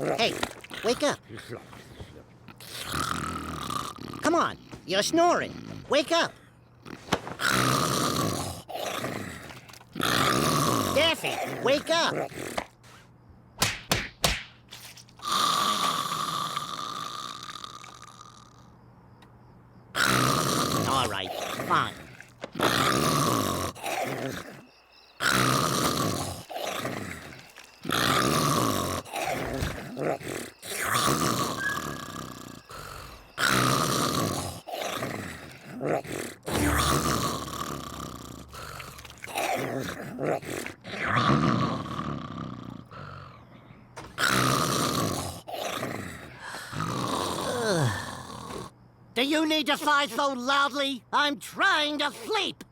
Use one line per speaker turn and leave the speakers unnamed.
Hey, wake up. Come on, you're snoring. Wake up. Daffy, wake up. All right, fine. Do you need to sigh so loudly? I'm trying to sleep.